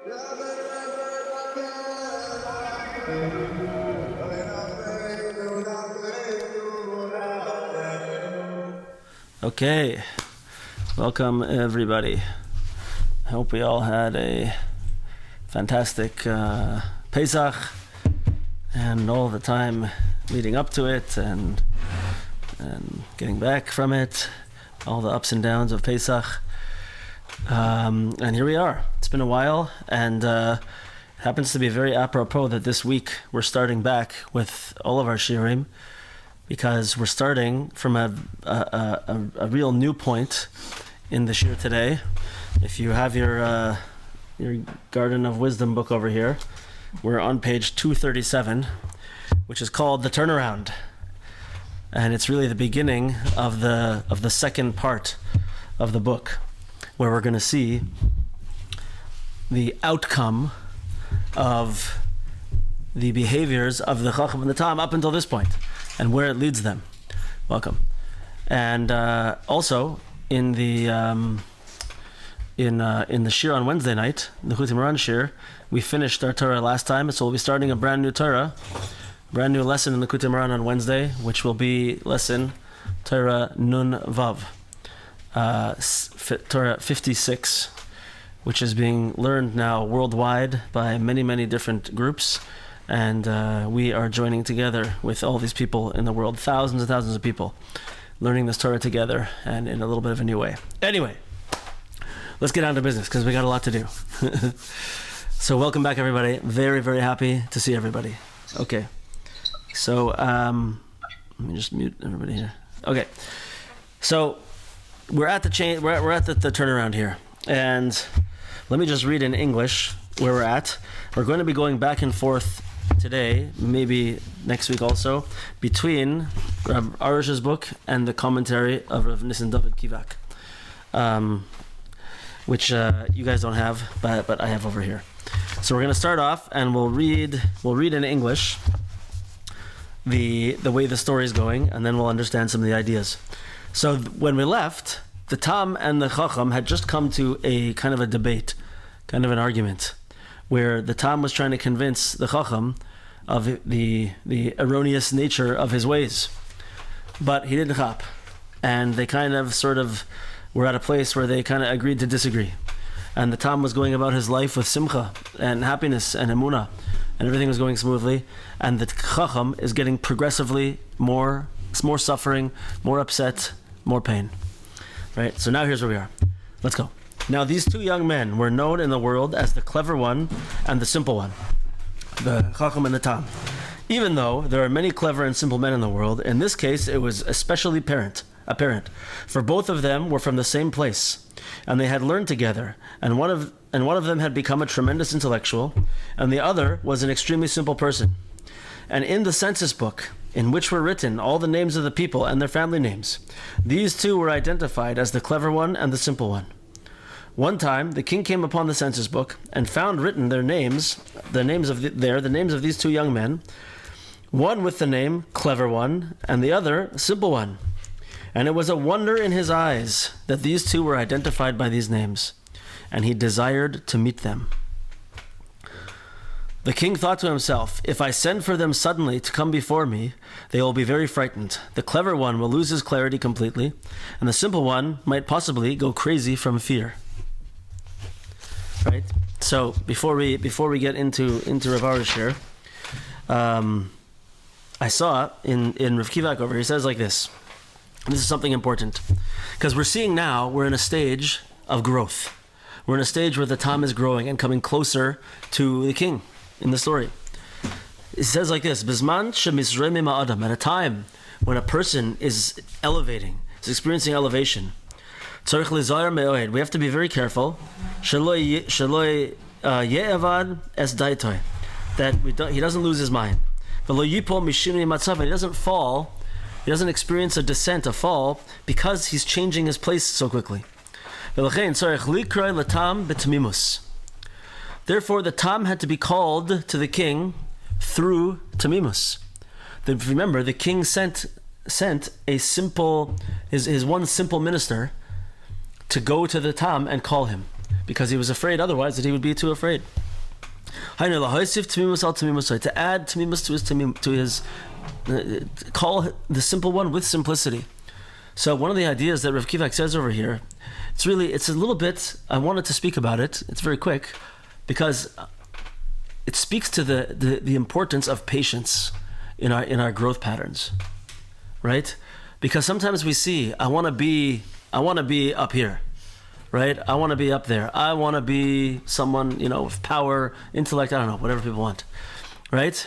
Okay, welcome everybody. I hope we all had a fantastic Pesach and all the time leading up to it and getting back from it, all the ups and downs of Pesach. And here we are. It's been a while, and it happens to be very apropos that this week we're starting back with all of our shiurim, because we're starting from a real new point in the shiur today. If you have your Garden of Wisdom book over here, we're on page 237, which is called The Turnaround. And it's really the beginning of the second part of the book, where we're going to see the outcome of the behaviors of the Chochom and the Tam up until this point, and where it leads them. Welcome. And also in the shiur on Wednesday night, the Chochom shiur, we finished our Torah last time, so we'll be starting a brand new Torah, brand new lesson in the Chochom on Wednesday, which will be lesson Torah Nun Vav, Torah 56, which is being learned now worldwide by many, many different groups. And we are joining together with all these people in the world, thousands and thousands of people, learning this Torah together and in a little bit of a new way. Anyway, let's get down to business, because we got a lot to do. So welcome back, everybody. Very, very happy to see everybody. Okay. So let me just mute everybody here. Okay. So we're at the turnaround here, and let me just read in English where we're at. We're going to be going back and forth today, maybe next week also, between Rav Arush's book and the commentary of Rav Nissen David Kivak, which you guys don't have, but I have over here. So we're going to start off, and we'll read in English the way the story is going, and then we'll understand some of the ideas. So when we left, the Tam and the Chochom had just come to a kind of a debate, kind of an argument, where the Tam was trying to convince the Chochom of the erroneous nature of his ways. But he didn't chap. And they kind of sort of were at a place where they kind of agreed to disagree. And the Tam was going about his life with simcha and happiness and emunah, and everything was going smoothly. And the Chochom is getting progressively more suffering, more upset, more pain. Right? So now here's where we are. Let's go. Now these two young men were known in the world as the clever one and the simple one, the Chochom and the Tam. Even though there are many clever and simple men in the world, in this case it was especially apparent, for both of them were from the same place, and they had learned together, and one of them had become a tremendous intellectual, and the other was an extremely simple person. And in the census book, in which were written all the names of the people and their family names, these two were identified as the clever one and the simple one. One time, the king came upon the census book and found written the names of these two young men, one with the name Clever One and the other Simple One. And it was a wonder in his eyes that these two were identified by these names, and he desired to meet them. The king thought to himself, if I send for them suddenly to come before me, they will be very frightened. The clever one will lose his clarity completely, and the simple one might possibly go crazy from fear. Right. So before we get into Rav Arush here, I saw in Rav Kivak over here, he says like this. This is something important, because we're seeing now we're in a stage of growth. We're in a stage where the Tam is growing and coming closer to the king in the story. It says like this: Bizman shemisrei ma'adam, at a time when a person is elevating, is experiencing elevation. We have to be very careful that he doesn't lose his mind. He doesn't fall, he doesn't experience a descent, a fall, because he's changing his place so quickly. Therefore the Tam had to be called to the king through temimus. Remember, the king sent his one simple minister to go to the Tam and call him. because he was afraid otherwise that he would be too afraid. To add temimus to his call the simple one with simplicity. So one of the ideas that Rav Kivak says over here, it's a little bit, I wanted to speak about it, it's very quick, because it speaks to the importance of patience in our growth patterns, right? Because sometimes we see, I want to be up here, right? I want to be up there. I want to be someone, with power, intellect, I don't know, whatever people want, right?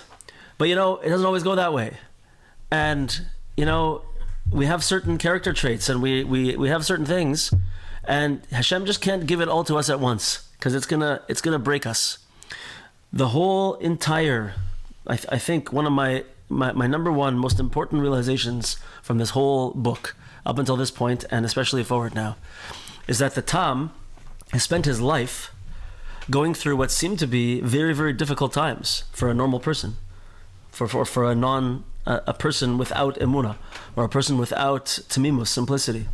But it doesn't always go that way. And, we have certain character traits and we have certain things, and Hashem just can't give it all to us at once, because it's gonna break us. The whole entire, I think one of my number one most important realizations from this whole book up until this point, and especially forward now, is that the Tam has spent his life going through what seemed to be very, very difficult times for a normal person, for a person without emunah, or a person without temimus, simplicity.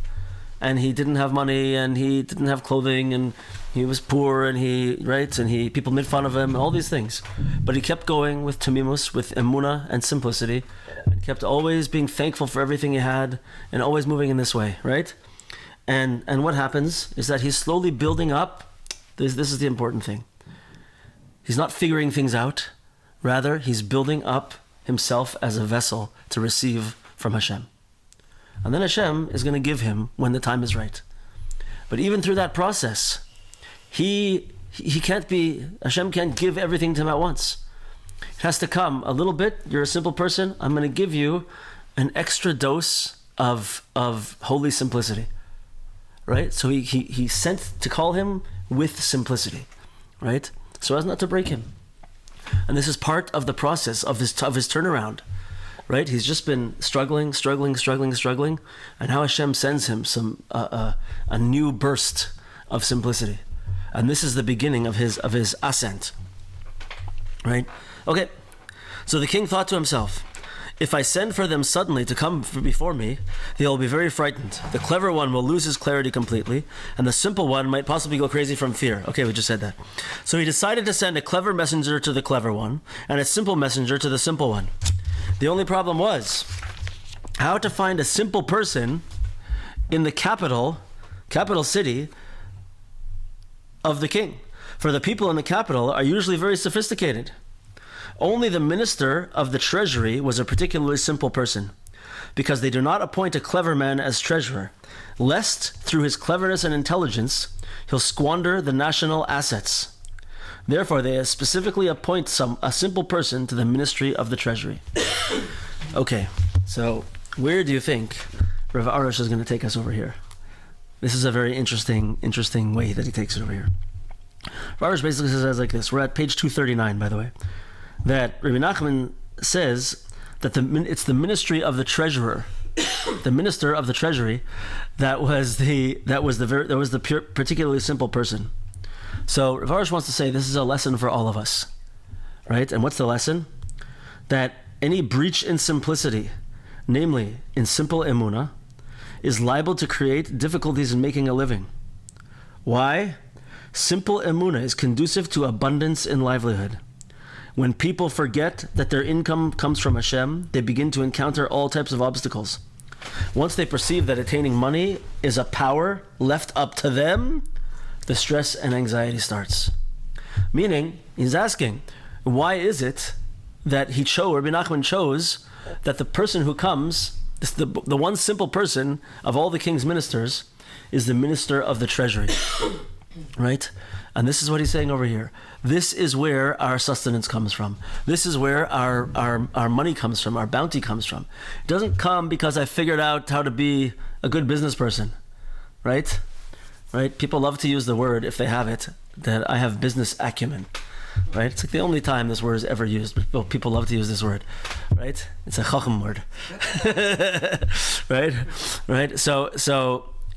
And he didn't have money, and he didn't have clothing, and he was poor, and people made fun of him, all these things. But he kept going with temimus, with emunah and simplicity, and kept always being thankful for everything he had, and always moving in this way, right? And what happens is that he's slowly building up. This is the important thing. He's not figuring things out. Rather, he's building up himself as a vessel to receive from Hashem. And then Hashem is going to give him when the time is right. But even through that process, Hashem can't give everything to him at once. It has to come a little bit. You're a simple person. I'm going to give you an extra dose of holy simplicity. Right? So he sent to call him with simplicity. Right? So as not to break him. And this is part of the process of his turnaround. Right? He's just been struggling, and now Hashem sends him a new burst of simplicity. And this is the beginning of his ascent. Right? Okay. So the king thought to himself, if I send for them suddenly to come before me, they will be very frightened. The clever one will lose his clarity completely, and the simple one might possibly go crazy from fear. Okay, we just said that. So he decided to send a clever messenger to the clever one, and a simple messenger to the simple one. The only problem was how to find a simple person in the capital city of the king. For the people in the capital are usually very sophisticated. Only the minister of the treasury was a particularly simple person, because they do not appoint a clever man as treasurer, lest through his cleverness and intelligence he'll squander the national assets. Therefore, they specifically appoint a simple person to the ministry of the treasury. Okay, so where do you think Rav Arush is going to take us over here? This is a very interesting way that he takes it over here. Rav Arush basically says like this. We're at page 239, by the way. That Rabbi Nachman says that it's the ministry of the treasurer, the minister of the treasury, that was the particularly simple person. So Rav Arush wants to say this is a lesson for all of us, right? And what's the lesson? That any breach in simplicity, namely in simple emunah, is liable to create difficulties in making a living. Why? Simple emunah is conducive to abundance in livelihood. When people forget that their income comes from Hashem, they begin to encounter all types of obstacles. Once they perceive that attaining money is a power left up to them, the stress and anxiety starts. Meaning, he's asking, why is it that Rabbi Nachman chose that the person who comes, the one simple person of all the king's ministers, is the minister of the treasury, right? And this is what he's saying over here. This is where our sustenance comes from. This is where our money comes from, our bounty comes from. It doesn't come because I figured out how to be a good business person, right? Right? People love to use the word, if they have it, that I have business acumen, right? It's like the only time this word is ever used, but people love to use this word, right? It's a Chochom word, right? Right? So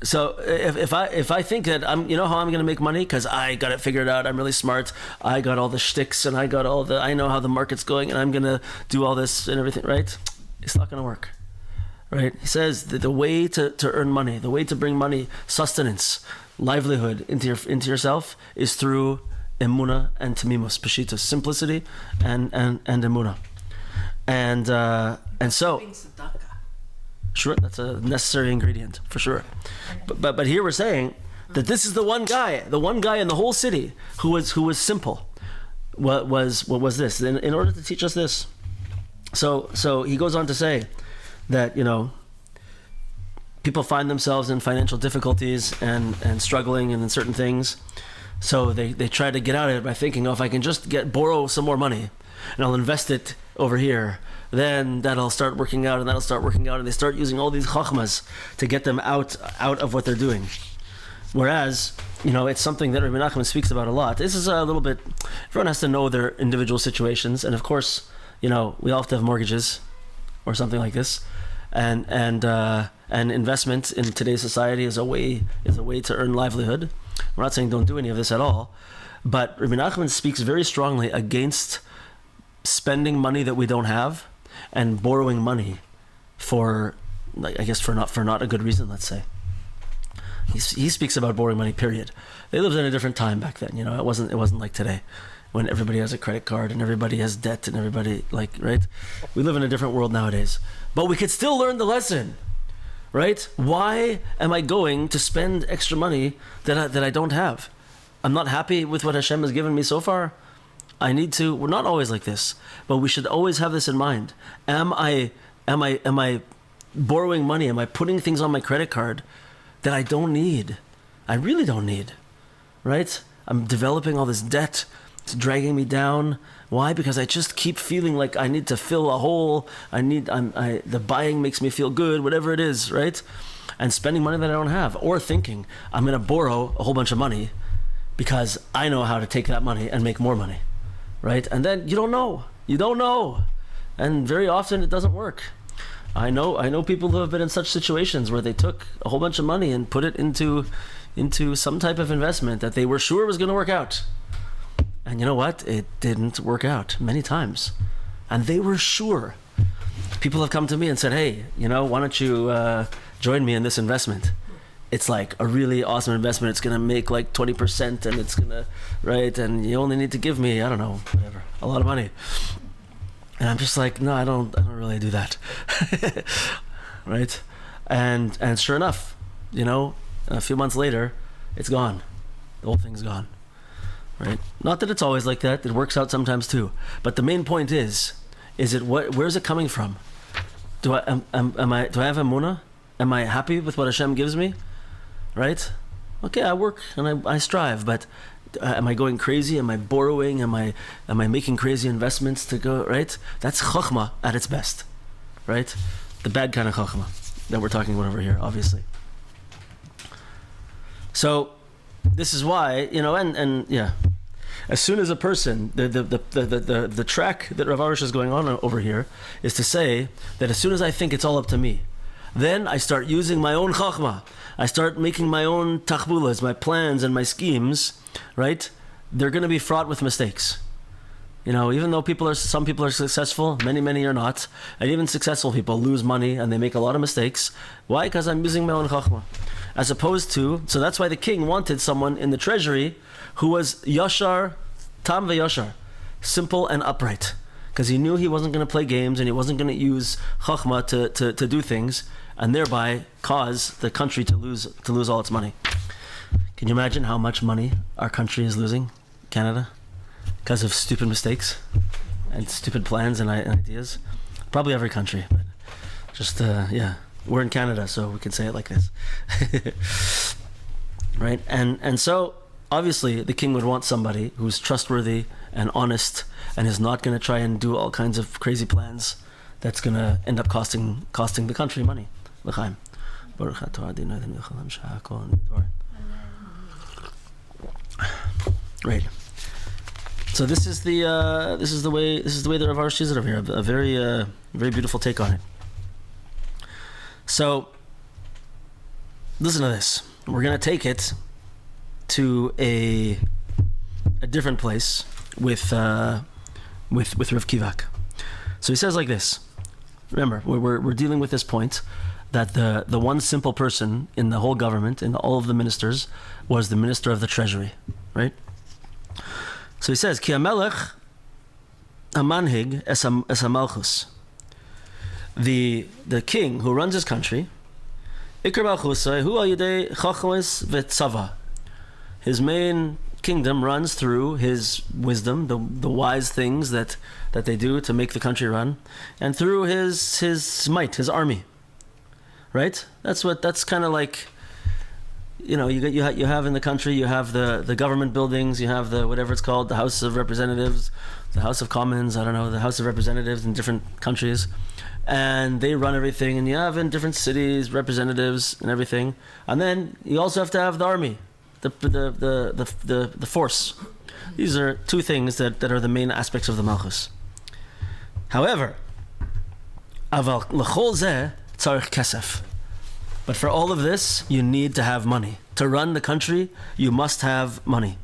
if I think that how I'm going to make money because I got it figured out, I'm really smart, I got all the shticks and I know how the market's going and I'm going to do all this and everything, right? It's not going to work, right? He says that the way to earn money, the way to bring money, sustenance, livelihood into yourself is through emunah and temimus, peshita, simplicity and emunah. And so, sure, that's a necessary ingredient for sure. But here we're saying that this is the one guy in the whole city who was simple. What was this? In order to teach us this, so he goes on to say that, you know, people find themselves in financial difficulties and struggling in certain things, so they try to get out of it by thinking, oh, if I can just borrow some more money and I'll invest it over here, then that'll start working out, and they start using all these chochmas to get them out of what they're doing. Whereas, you know, it's something that Rabbi Nachman speaks about a lot. This is a little bit, everyone has to know their individual situations, and of course, you know, we all have to have mortgages or something like this, and investment in today's society is a way to earn livelihood. We're not saying don't do any of this at all, but Rabbi Nachman speaks very strongly against spending money that we don't have and borrowing money for, I guess, for not a good reason, let's say. He speaks about borrowing money, period. They lived in a different time back then, you know. It wasn't like today, when everybody has a credit card and everybody has debt and everybody, like, right? We live in a different world nowadays. But we could still learn the lesson, right? Why am I going to spend extra money that I don't have? I'm not happy with what Hashem has given me so far. I need to. We're not always like this, but we should always have this in mind. Am I borrowing money? Am I putting things on my credit card that I don't need? I really don't need, right? I'm developing all this debt. It's dragging me down. Why? Because I just keep feeling like I need to fill a hole. The buying makes me feel good, whatever it is, right? And spending money that I don't have, or thinking I'm going to borrow a whole bunch of money because I know how to take that money and make more money, right? And then you don't know, and very often it doesn't work. I know people who have been in such situations where they took a whole bunch of money and put it into some type of investment that they were sure was going to work out. And you know what? It didn't work out many times. And they were sure. People have come to me and said, hey, you know, why don't you join me in this investment? It's like a really awesome investment. It's going to make like 20% and it's going to, right? And you only need to give me, I don't know, whatever, a lot of money. And I'm just like, no, I don't really do that. Right? And sure enough, you know, a few months later, it's gone. The whole thing's gone. Right? Not that it's always like that. It works out sometimes too. But the main point is it where's it coming from? Do I have emunah? Am I happy with what Hashem gives me? Right? Okay, I work and I strive, but am I going crazy? Am I borrowing? Am I making crazy investments to go, right? That's chochma at its best, right? The bad kind of chochma that we're talking about over here, obviously. So this is why, you know, and yeah, as soon as a person, the track that Rav Arush is going on over here is to say that as soon as I think it's all up to me, then I start using my own chochma. I start making my own tachbulas, my plans and my schemes, right? They're going to be fraught with mistakes. You know, even though some people are successful, many are not. And even successful people lose money and they make a lot of mistakes. Why? Because I'm using my own chachma. As opposed to, so that's why the king wanted someone in the treasury who was yashar, tam ve'yashar, simple and upright. Because he knew he wasn't going to play games and he wasn't going to use chachma to do things and thereby cause the country to lose all its money. Can you imagine how much money our country is losing, Canada, because of stupid mistakes and stupid plans and ideas? Probably every country, but just, yeah. We're in Canada, so we can say it like this. Right? And so, obviously, the king would want somebody who's trustworthy and honest and is not going to try and do all kinds of crazy plans that's going to end up costing the country money. L'chaim. Right. So this is the way the Rav Arush sees it over here. A very beautiful take on it. So listen to this. We're going to take it to a different place with Rav Kivak. So he says like this. Remember, we're dealing with this point that the one simple person in the whole government, in all of the ministers, was the minister of the treasury, right? So he says, Ki hamelech hamanhig es hamalchus. The king who runs his country, Ikar malchusai hu al yedei chachmas v'tzava. His main kingdom runs through his wisdom, the wise things that they do to make the country run, and through his might, his army. Right? That's kind of like, you have in the country, you have the government buildings, you have the whatever it's called, the House of Representatives, the House of Commons, I don't know, the House of Representatives in different countries, and they run everything, and you have in different cities representatives and everything, and then you also have to have the army, the force. These are two things that are the main aspects of the Malchus. However, aval l'chol zeh tzarich kesef. But for all of this, you need to have money. To run the country, you must have money.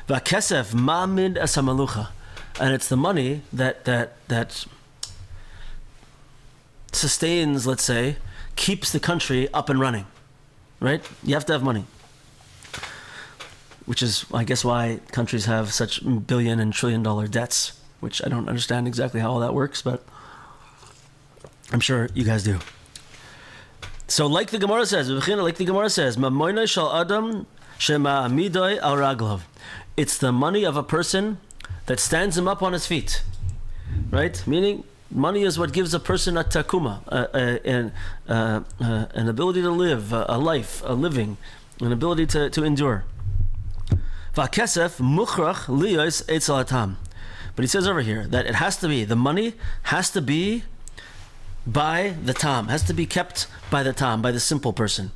V'kesef ma'amid es hamalucha. And it's the money that sustains, let's say, keeps the country up and running. Right? You have to have money. Which is, I guess, why countries have such billion and trillion dollar debts, which I don't understand exactly how all that works, but I'm sure you guys do. So like the Gemara says, Mamoinai shal adam shema midoi al raglov. It's the money of a person that stands him up on his feet. Right? Meaning, money is what gives a person a takuma, an ability to live, a life, a living, an ability to endure. Va'kesef muchrach liyos etzel hatam. But he says over here that it has to be, the money has to be by the tam, has to be kept by the tam, by the simple person.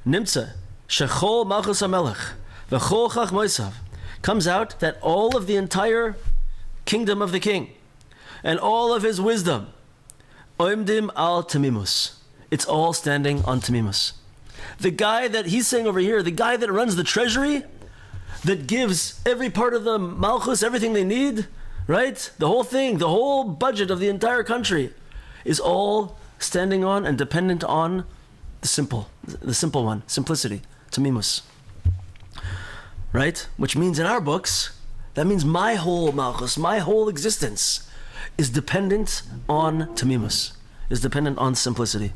Nimtza shechol malchus hamelech v'chol chachmoisav. Comes out that all of the entire kingdom of the king and all of his wisdom, oimdim al temimus. It's all standing on temimus. The guy that he's saying over here, the guy that runs the treasury, that gives every part of the malchus everything they need, right? The whole thing, the whole budget of the entire country is all standing on and dependent on the simple one, simplicity, temimus. Right? Which means in our books, that means my whole malchus, my whole existence is dependent on temimus, is dependent on simplicity.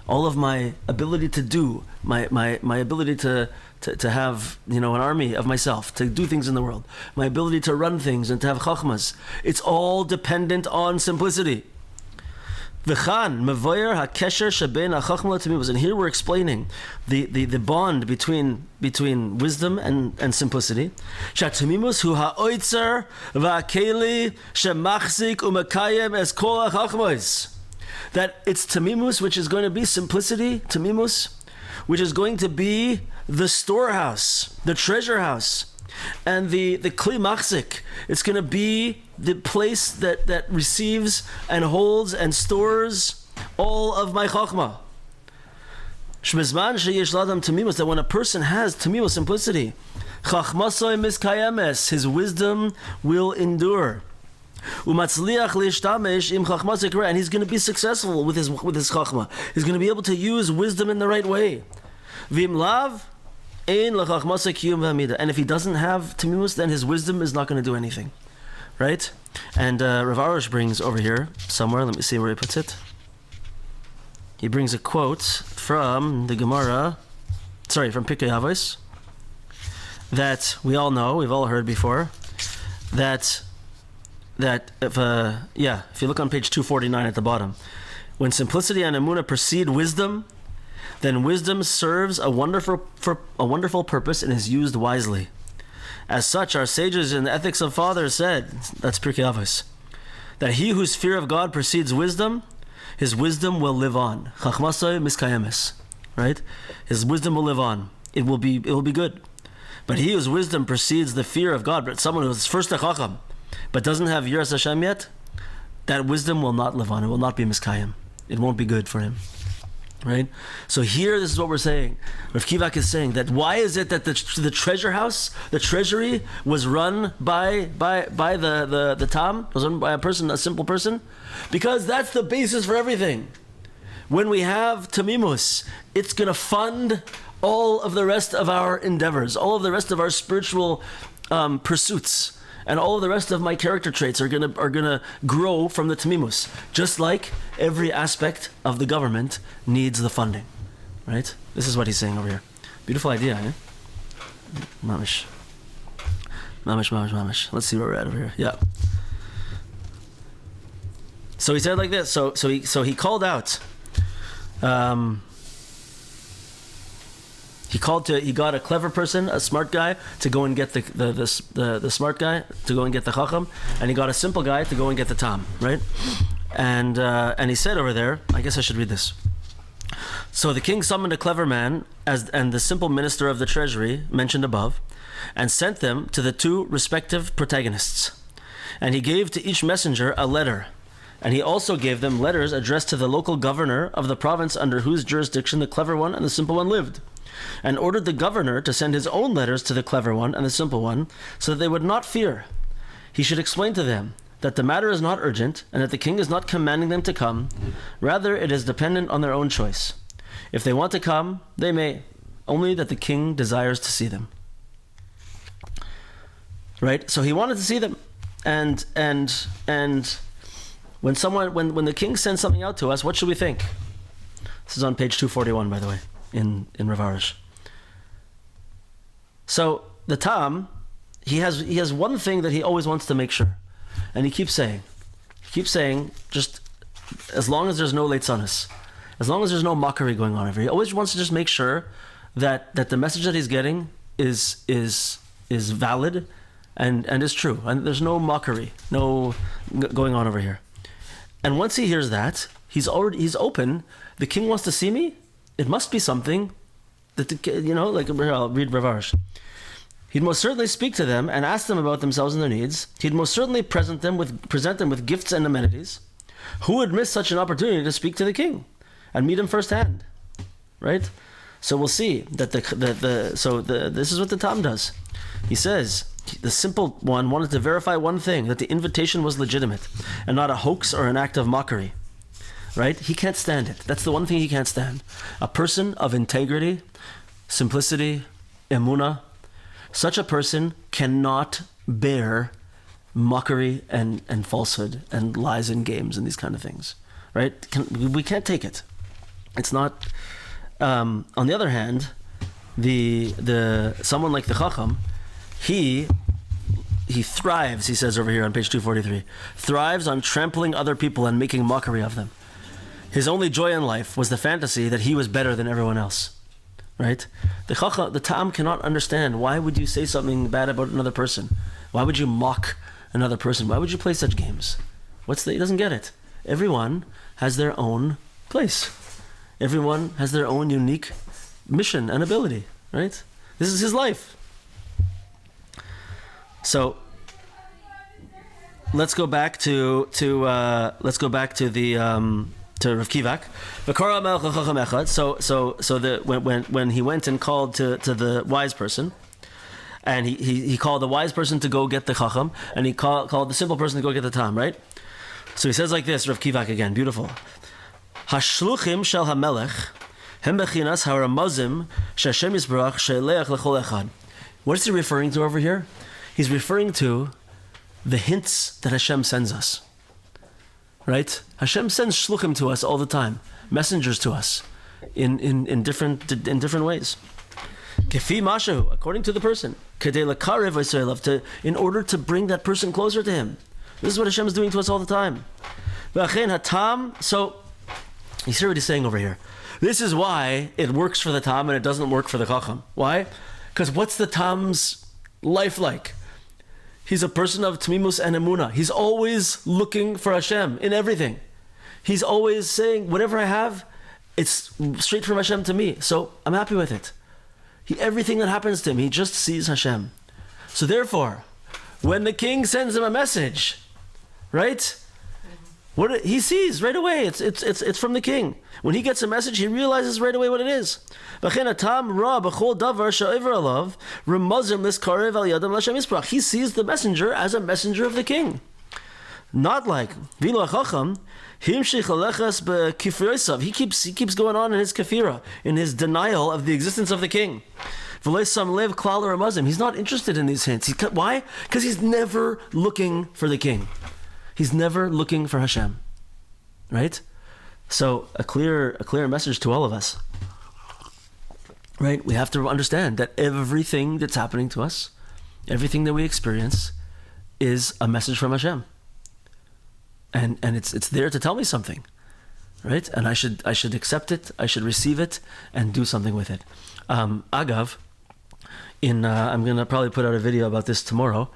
All of my ability to do, my ability to have, an army of myself, to do things in the world, my ability to run things and to have chachmas, it's all dependent on simplicity. V'chan mevoyer hakesher shebein hachachma temimus. And here we're explaining the bond between wisdom and simplicity. Shatemimus hu ha'oitzer v'akeli shemachzik u'mekayem es kol hachachmos. That it's temimus, which is going to be simplicity, temimus, which is going to be the storehouse, the treasure house, and the kli machzik. It's going to be the place that receives and holds and stores all of my chachma. Shmizman sheyesh ladam temimus, that when a person has temimus, simplicity, chachmasoi miskayemes, his wisdom will endure. Umatzliach leishtamesh im chachmasoi k'reh, and he's going to be successful with his chachma. He's going to be able to use wisdom in the right way. V'im lav ein lechachmasoi kiyum v'hamida, and if he doesn't have temimus, then his wisdom is not going to do anything. Right? And Rav Arush brings over here somewhere, let me see where he puts it. He brings a quote from the Gemara, from Pirkei Avos, that we all know, we've all heard before, that if you look on page 249 at the bottom, when simplicity and emunah precede wisdom, then wisdom serves a wonderful purpose and is used wisely. As such, our sages in the Ethics of Fathers said, that's Pirkei Avos, that he whose fear of God precedes wisdom, his wisdom will live on. Chachmasoi miskayemes, right? His wisdom will live on. It will be good. But he whose wisdom precedes the fear of God, but someone who is first a chacham, but doesn't have yiras Hashem yet, that wisdom will not live on. It will not be miskayem. It won't be good for him. Right? So here, this is what we're saying. Rav Kivak is saying that why is it that the treasure house, the treasury, was run by the tam, was run by a simple person? Because that's the basis for everything. when we have temimus, it's going to fund all of the rest of our endeavors, all of the rest of our spiritual pursuits, and all of the rest of my character traits are gonna grow from the temimus. Just like every aspect of the government needs the funding, right? This is what he's saying over here. Beautiful idea, eh? Mamish. Let's see where we're at over here. Yeah. So he said like this. So he called out. He got a clever person, a smart guy, to go and get the smart guy to go and get the Chochom, and he got a simple guy to go and get the Tam, right? And he said over there, I guess I should read this. So the king summoned a clever man and the simple minister of the treasury mentioned above, and sent them to the two respective protagonists. And he gave to each messenger a letter. And he also gave them letters addressed to the local governor of the province under whose jurisdiction the clever one and the simple one lived, and ordered the governor to send his own letters to the clever one and the simple one, so that they would not fear. He should explain to them that the matter is not urgent, and that the king is not commanding them to come. Rather, it is dependent on their own choice. If they want to come, they may, only that the king desires to see them. Right? So he wanted to see them. And when the king sends something out to us, what should we think? This is on page 241, by the way, in Rav Arish. So the Tam, he has one thing that he always wants to make sure, and he keeps saying, just as long as there's no leitzanis, as long as there's no mockery going on over here, he always wants to just make sure that the message that he's getting is valid and is true, and there's no mockery, no going on over here. And once he hears that, he's open. The king wants to see me. It must be something that I'll read Rav Arish. He'd most certainly speak to them and ask them about themselves and their needs. He'd most certainly present them with gifts and amenities. Who would miss such an opportunity to speak to the king and meet him firsthand? Right? So we'll see that this is what the Tam does. He says the simple one wanted to verify one thing, that the invitation was legitimate and not a hoax or an act of mockery. Right? He can't stand it. That's the one thing he can't stand. A person of integrity, simplicity, emunah, such a person cannot bear mockery and falsehood and lies and games and these kind of things. Right? We can't take it. It's not. On the other hand, the someone like the Chochom, he thrives, he says over here on page 243, thrives on trampling other people and making mockery of them. His only joy in life was the fantasy that he was better than everyone else. Right? The Tam cannot understand, why would you say something bad about another person? Why would you mock another person? Why would you play such games? He doesn't get it. Everyone has their own place. Everyone has their own unique mission and ability. Right? This is his life. So let's go back to Rav Kivak. So when he went and called to the wise person, and he called the wise person to go get the Chochom, and he called the simple person to go get the Tam, right? So he says like this, Rav Kivak again, beautiful. Hashluchim shel hamelech hem bechinas haramazim she'Hashem yisbarach she'eleach lechol echad. What is he referring to over here? He's referring to the hints that Hashem sends us. Right? Hashem sends shluchim to us all the time, messengers to us, in different ways. Kefi mashu, according to the person, kedei lekarev v'yisraelav, in order to bring that person closer to him. This is what Hashem is doing to us all the time. V'achein hatam. So you see what he's saying over here. This is why it works for the Tam and it doesn't work for the Chochom. Why? Because what's the Tam's life like? He's a person of temimus and emunah. He's always looking for Hashem in everything. He's always saying, whatever I have, it's straight from Hashem to me. So I'm happy with it. Everything that happens to him, he just sees Hashem. So therefore, when the king sends him a message, right? What he sees right away, it's from the king. When he gets a message, he realizes right away what it is. He sees the messenger as a messenger of the king. Not like Vilo Chochom. He keeps going on in his kafira, in his denial of the existence of the king. He's not interested in these hints. Why? Because he's never looking for the king. He's never looking for Hashem. Right? So a clear message to all of us. Right? We have to understand that everything that's happening to us, everything that we experience, is a message from Hashem. And it's there to tell me something. Right? And I should accept it, I should receive it, and do something with it. Agav, I'm going to probably put out a video about this tomorrow,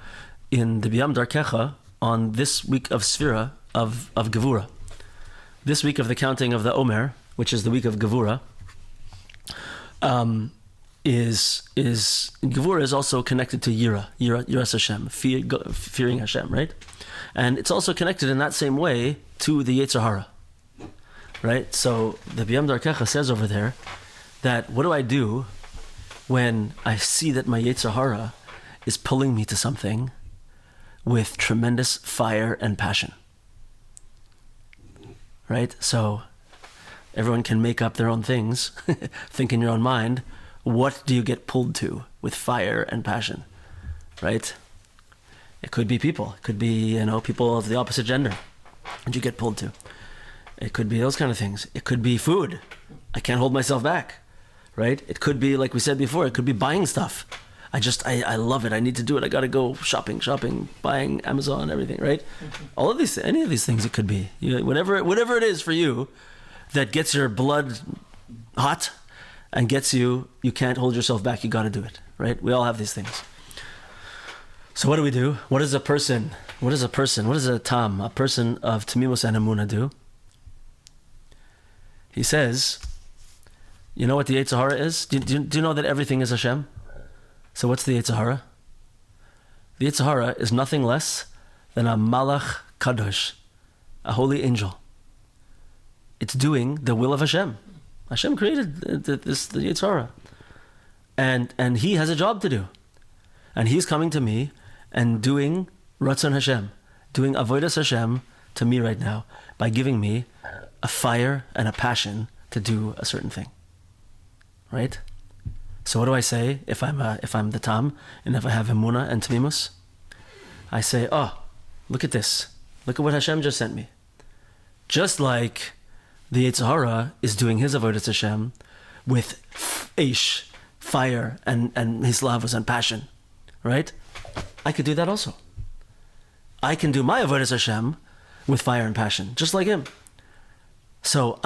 in the B'yam Darkecha, on this week of Sfira, of Gevura. This week of the counting of the Omer, which is the week of Gevura, Gevura is also connected to Yiras Hashem, fearing Hashem, right? And it's also connected in that same way to the Yetzer Hara, right? So the B'yam Darkecha says over there that what do I do when I see that my Yetzer Hara is pulling me to something with tremendous fire and passion, right? So everyone can make up their own things, think in your own mind. What do you get pulled to with fire and passion, right? It could be people. It could be, people of the opposite gender that you get pulled to. It could be those kind of things. It could be food. I can't hold myself back, right? It could be, like we said before, it could be buying stuff. I love it. I need to do it. I got to go shopping, buying Amazon, everything, right? All of these, any of these things it could be. Whatever it is for you that gets your blood hot and gets you can't hold yourself back. You got to do it, right? We all have these things. So what do we do? What does a Tam, a person of temimus and emunah do? He says, you know what the Yetzer Hara is? Do you know that everything is Hashem? So what's the Yetzer Hara? The Yetzer Hara is nothing less than a malach kadosh, a holy angel. It's doing the will of Hashem. Hashem created the Yetzer Hara. And he has a job to do. And he's coming to me and doing Ratzon Hashem, doing Avodas Hashem to me right now by giving me a fire and a passion to do a certain thing. Right? So what do I say if I'm the Tam and if I have emunah and temimus? I say, oh, look at this. Look at what Hashem just sent me. Just like the Yetzer Hara is doing his Avodas Hashem with fire and his lavos and passion, right? I could do that also. I can do my Avodas Hashem with fire and passion, just like him. So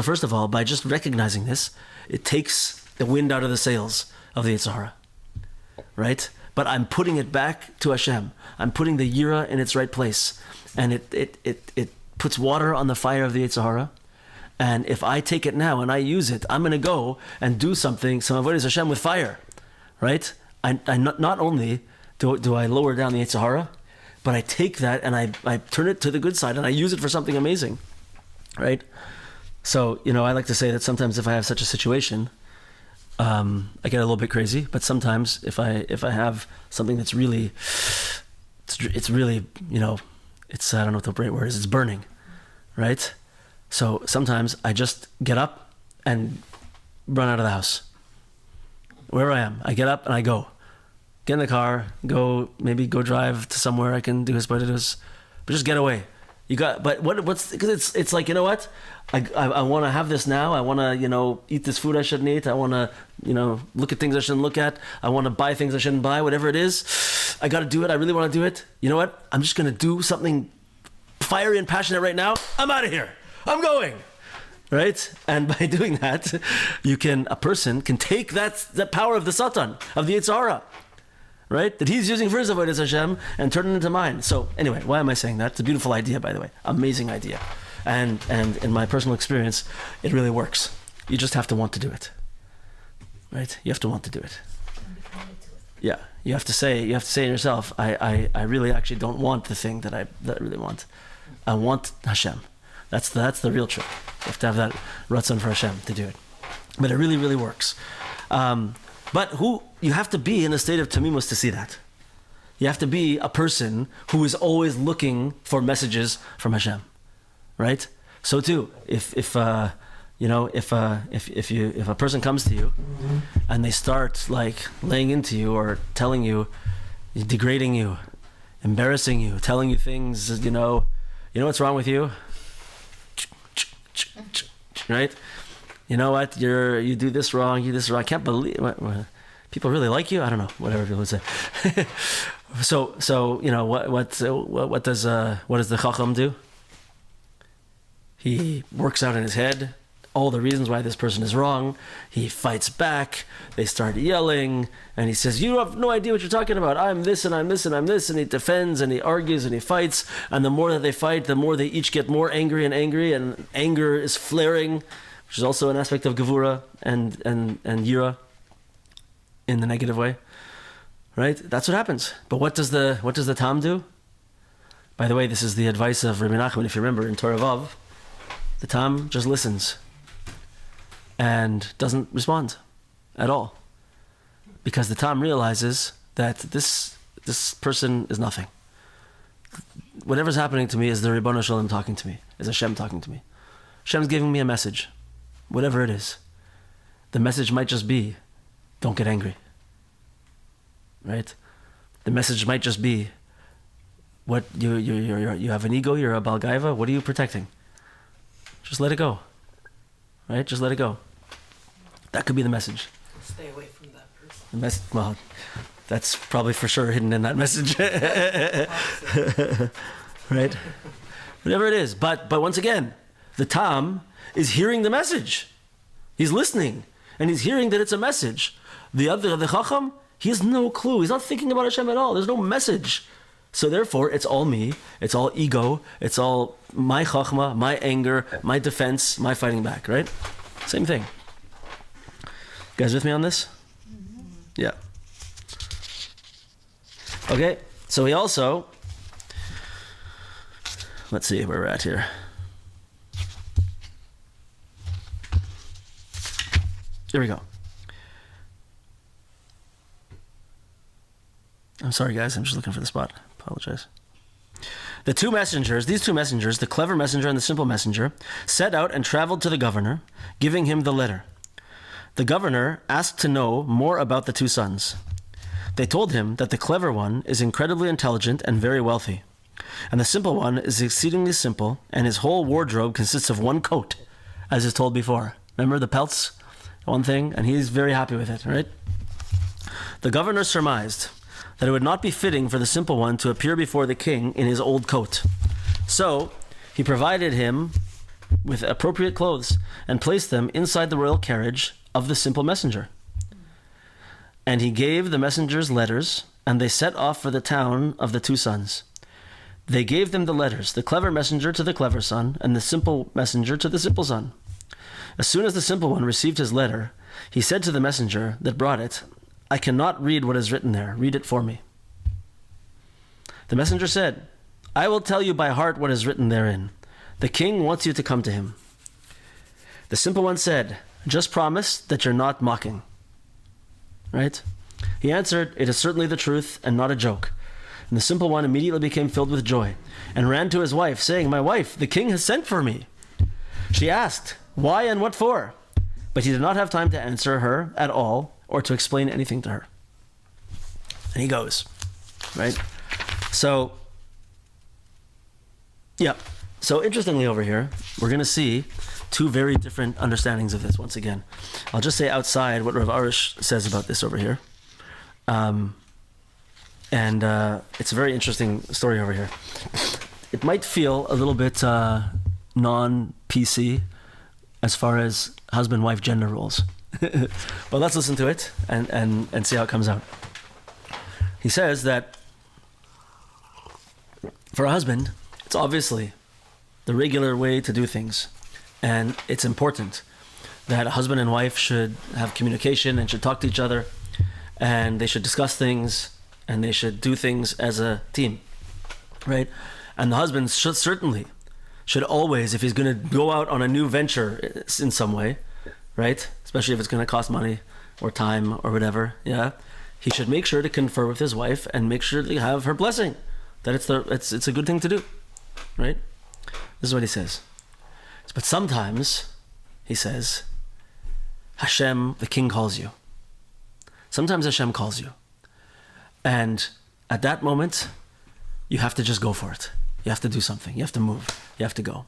first of all, by just recognizing this, it takes the wind out of the sails of the Yetzer Hara, right? But I'm putting it back to Hashem. I'm putting the Yira in its right place. And it puts water on the fire of the Yetzer Hara. And if I take it now and I use it, I'm going to go and do some Avodas Hashem with fire, right? I not only do I lower down the Yetzer Hara, but I take that and I turn it to the good side and I use it for something amazing, right? So, I like to say that sometimes if I have such a situation, I get a little bit crazy, but sometimes if I have something that's really, it's really, I don't know what the right word is, it's burning, right? So sometimes I just get up and run out of the house. Wherever I am, I get up and I go. Get in the car, go drive to somewhere I can do hisbodedus, but just get away. Because it's like, you know what? I want to have this now. I want to, eat this food I shouldn't eat. I want to, look at things I shouldn't look at. I want to buy things I shouldn't buy, whatever it is. I got to do it. I really want to do it. You know what? I'm just going to do something fiery and passionate right now. I'm out of here. I'm going. Right? And by doing that, a person can take that power of the Satan, of the Yetzer Hara, right? That he's using for his Avodas Hashem and turn it into mine. So anyway, why am I saying that? It's a beautiful idea, by the way. Amazing idea. And in my personal experience, it really works. You just have to want to do it. Right? You have to want to do it. Yeah. You have to say in yourself, I really actually don't want the thing that I really want. I want Hashem. That's the real trick. You have to have that ratzon for Hashem to do it. But it really, really works. But you have to be in a state of temimus to see that. You have to be a person who is always looking for messages from Hashem, right? So too, if a person comes to you and they start like laying into you or telling you, degrading you, embarrassing you, telling you things, you know what's wrong with you, right? You know what? You do this wrong. You do this wrong. I can't believe what people really like you. I don't know. Whatever people would say. So what does the Chochom do? He works out in his head all the reasons why this person is wrong. He fights back. They start yelling, and he says, "You have no idea what you're talking about. I'm this and I'm this and I'm this." And he defends and he argues and he fights. And the more that they fight, the more they each get more angry, and anger is flaring, which is also an aspect of gevura and yira in the negative way, right? That's what happens. But what does the Tam do? By the way, this is the advice of Rabbi Nachman, if you remember, in Torah Vav. The Tam just listens and doesn't respond at all, because the Tam realizes that this person is nothing. Whatever's happening to me is the Ribono Shalom talking to me, is Hashem talking to me. Hashem's giving me a message, whatever it is. The message might just be, don't get angry, right? The message might just be, what you have an ego, you're a balgaiva, what are you protecting? Just let it go, right? Just let it go. That could be the message. Stay away from that person. Well, that's probably for sure hidden in that message, right? Whatever it is. But once again, the Tam is hearing the message. He's listening, and he's hearing that it's a message. The Chochom, he has no clue. He's not thinking about Hashem at all. There's no message. So therefore, it's all me. It's all ego. It's all my chachma, my anger, my defense, my fighting back, right? Same thing. You guys with me on this? Mm-hmm. Yeah. Okay, so he also, let's see where we're at here. Here we go. I'm sorry, guys. I'm just looking for the spot. Apologize. These two messengers, the clever messenger and the simple messenger, set out and traveled to the governor, giving him the letter. The governor asked to know more about the two sons. They told him that the clever one is incredibly intelligent and very wealthy, and the simple one is exceedingly simple, and his whole wardrobe consists of one coat, as is told before. Remember the pelts? One thing, and he's very happy with it, right? The governor surmised that it would not be fitting for the simple one to appear before the king in his old coat. So he provided him with appropriate clothes and placed them inside the royal carriage of the simple messenger. And he gave the messengers letters, and they set off for the town of the two sons. They gave them the letters, the clever messenger to the clever son, and the simple messenger to the simple son. As soon as the simple one received his letter, he said to the messenger that brought it, "I cannot read what is written there. Read it for me." The messenger said, "I will tell you by heart what is written therein. The king wants you to come to him." The simple one said, "Just promise that you're not mocking." Right? He answered, "It is certainly the truth and not a joke." And the simple one immediately became filled with joy and ran to his wife, saying, "My wife, the king has sent for me." She asked, "Why and what for?" But he did not have time to answer her at all or to explain anything to her. And he goes, right? So, yeah. So interestingly over here, we're going to see two very different understandings of this once again. I'll just say outside what Rav Arush says about this over here. It's a very interesting story over here. It might feel a little bit non-PC as far as husband-wife gender roles. But let's listen to it and see how it comes out. He says that for a husband, it's obviously the regular way to do things. And it's important that a husband and wife should have communication and should talk to each other, and they should discuss things, and they should do things as a team, right? And the husband should always, if he's going to go out on a new venture in some way, right? Especially if it's going to cost money or time or whatever, yeah? he should make sure to confer with his wife and make sure to have her blessing, that it's a good thing to do, right? This is what he says. But sometimes, he says, Hashem, the king, calls you. Sometimes Hashem calls you. And at that moment, you have to just go for it. You have to do something. You have to move. You have to go.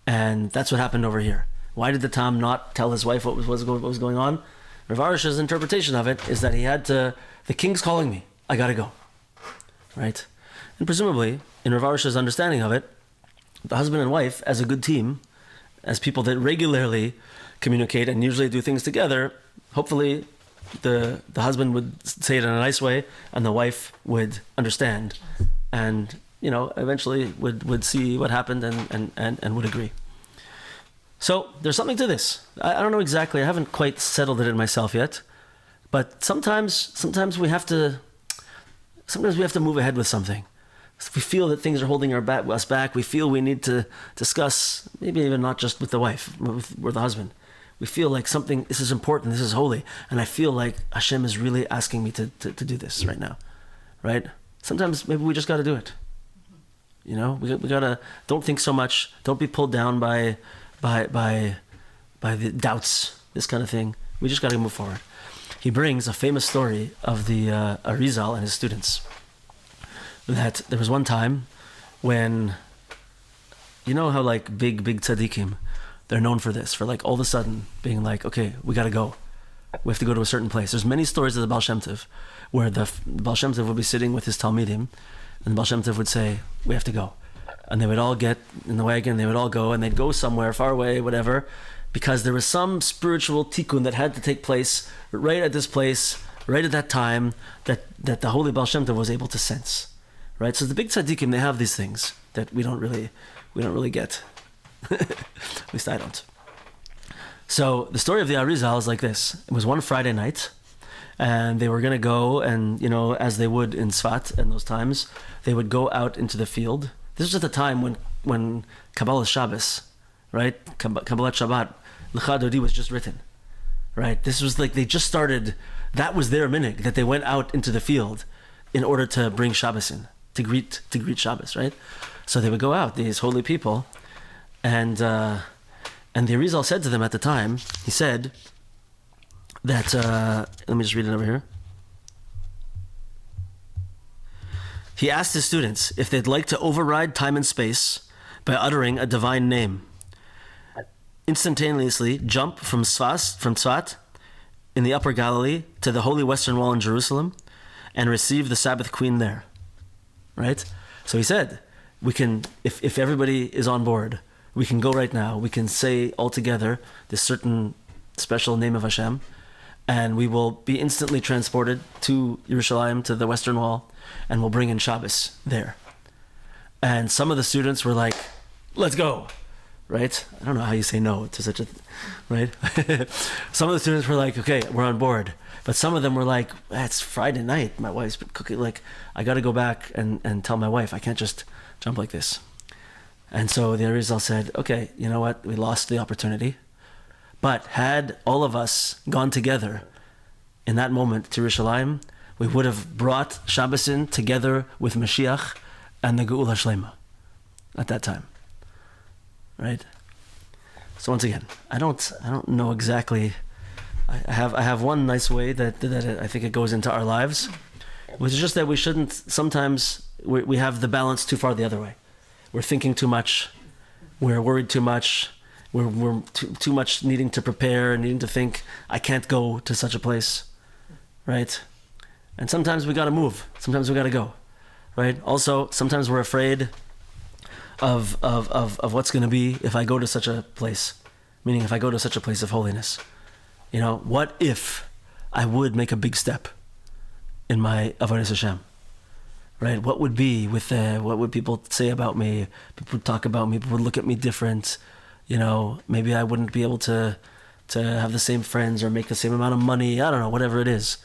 And that's what happened over here. Why did the Tam not tell his wife what was going on? Rav Arush's interpretation of it is that the king's calling me. I gotta go. Right? And presumably, in Rav Arush's understanding of it, the husband and wife, as a good team, as people that regularly communicate and usually do things together, hopefully the husband would say it in a nice way and the wife would understand and, eventually would see what happened and would agree. So there's something to this. I don't know exactly. I haven't quite settled it in myself yet, but sometimes we have to move ahead with something. If we feel that things are holding us back, we feel we need to discuss, maybe even not just with the wife, with the husband. We feel like this is important, this is holy, and I feel like Hashem is really asking me to do this right now, right? Sometimes maybe we just got to do it. We gotta, don't think so much, don't be pulled down by the doubts, this kind of thing. We just got to move forward. He brings a famous story of the Arizal and his students. That there was one time when, how like big tzaddikim, they're known for this, for like all of a sudden being like, okay, we got to go. We have to go to a certain place. There's many stories of the Baal Shem Tov where the Baal Shem Tov would be sitting with his Talmidim and the Baal Shem Tov would say, we have to go. And they would all get in the wagon, they would all go, and they'd go somewhere far away, whatever, because there was some spiritual tikkun that had to take place right at this place, right at that time, that the holy Baal Shem Tov was able to sense. Right? So the big tzaddikim, they have these things that we don't really get. At least I don't. So the story of the Arizal is like this. It was one Friday night, and they were going to go, and as they would in Tzfat in those times, they would go out into the field. This was at the time when Kabbalah Shabbos, right? Kabbalah Shabbat, L'cha Dodi was just written, right? This was like they just started. That was their minhag, that they went out into the field in order to bring Shabbos in, to greet Shabbos, right? So they would go out, these holy people, and the Arizal said to them at the time, he said that, let me just read it over here. He asked his students if they'd like to override time and space by uttering a divine name. Instantaneously jump from Tzfat in the Upper Galilee to the Holy Western Wall in Jerusalem and receive the Sabbath Queen there. Right? So he said, we can, if everybody is on board, we can go right now. We can say all together this certain special name of Hashem, and we will be instantly transported to Yerushalayim, to the Western Wall, and we'll bring in Shabbos there. And some of the students were like, let's go, right? I don't know how you say no to such a, right? Some of the students were like, okay, we're on board. But some of them were like, it's Friday night. My wife's been cooking. Like, I got to go back and tell my wife, I can't just jump like this. And so the Arizal said, okay, you know what? We lost the opportunity. But had all of us gone together in that moment to Yerushalayim, we would have brought Shabbos in together with Mashiach and the Geula Shlema at that time. Right? So once again, I don't know exactly. I have one nice way that I think it goes into our lives, which is just that we shouldn't, sometimes we have the balance too far the other way. We're thinking too much, we're worried too much, we're too much needing to prepare, needing to think, I can't go to such a place, right? And sometimes we gotta move, sometimes we gotta go, right? Also, sometimes we're afraid of what's gonna be if I go to such a place, meaning if I go to such a place of holiness. What if I would make a big step in my Avodas Hashem? Right? What would be what would people say about me? People would talk about me, people would look at me different. Maybe I wouldn't be able to have the same friends or make the same amount of money. I don't know, whatever it is,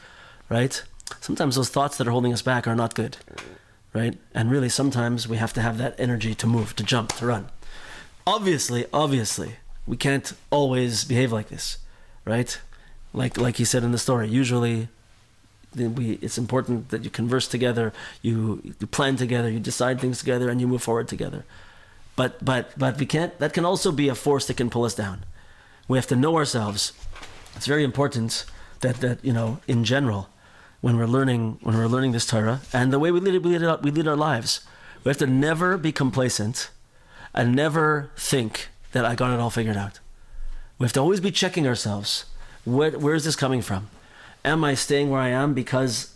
right? Sometimes those thoughts that are holding us back are not good, right? And really, sometimes we have to have that energy to move, to jump, to run. Obviously, we can't always behave like this, right? Like he said in the story, usually it's important that you converse together, you plan together, you decide things together, and you move forward together. But we can't. That can also be a force that can pull us down. We have to know ourselves. It's very important that in general, when we're learning this Torah and the way we lead our lives, we have to never be complacent and never think that I got it all figured out. We have to always be checking ourselves. Where is this coming from? Am I staying where I am because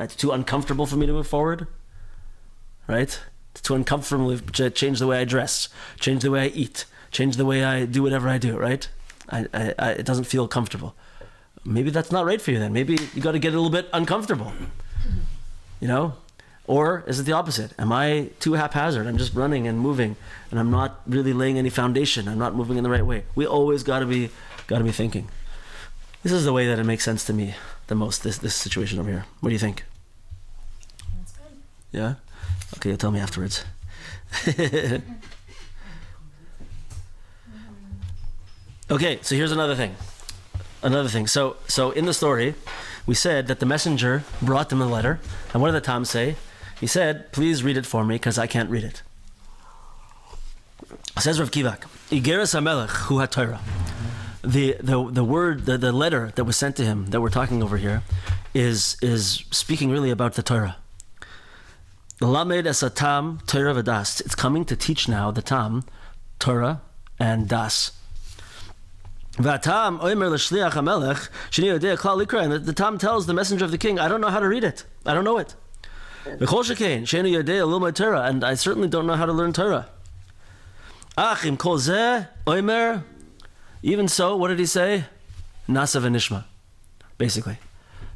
it's too uncomfortable for me to move forward? Right? It's too uncomfortable to change the way I dress, change the way I eat, change the way I do whatever I do, right? It doesn't feel comfortable. Maybe that's not right for you then. Maybe you got to get a little bit uncomfortable, Or is it the opposite? Am I too haphazard? I'm just running and moving, and I'm not really laying any foundation. I'm not moving in the right way. We always got to be thinking. This is the way that it makes sense to me the most. This situation over here. What do you think? That's good. Yeah. Okay, you'll tell me afterwards. Okay, so here's another thing. So in the story, we said that the messenger brought them a letter, and what did the Tams say? He said, "Please read it for me, because I can't read it." Says Rav Kivak, "Igeres HaMelech hu HaTorah." The word, the letter that was sent to him that we're talking over here, is speaking really about the Torah. Lamed es Tam Torah v'das. It's coming to teach now the Tam, Torah and Das. V'atam oimer l'shliach hamelech sheni yodei klal likra. And the Tam tells the messenger of the king, I don't know how to read it. I don't know it. V'chol shekein sheni yodei lilmod Torah. And I certainly don't know how to learn Torah. Ach im kol zeh oimer. Even so, what did he say? Nasa v'nishma. Basically,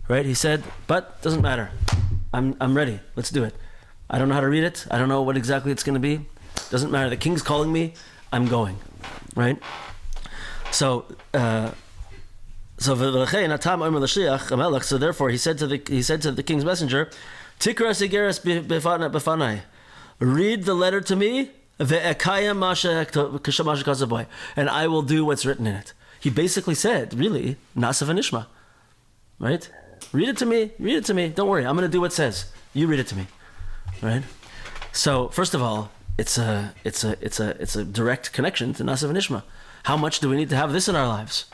right? He said, but doesn't matter. I'm ready. Let's do it. I don't know how to read it. I don't know what exactly it's going to be. Doesn't matter. The king's calling me. I'm going. Right? So therefore he said to the king's messenger, Tikras igeres befanai. Read the letter to me, and I will do what's written in it. He basically said, really, Nasa v'nishma. Right? Read it to me. Don't worry. I'm going to do what it says. You read it to me. Right? So first of all, it's a direct connection to Nasa v'nishma. How much do we need to have this in our lives?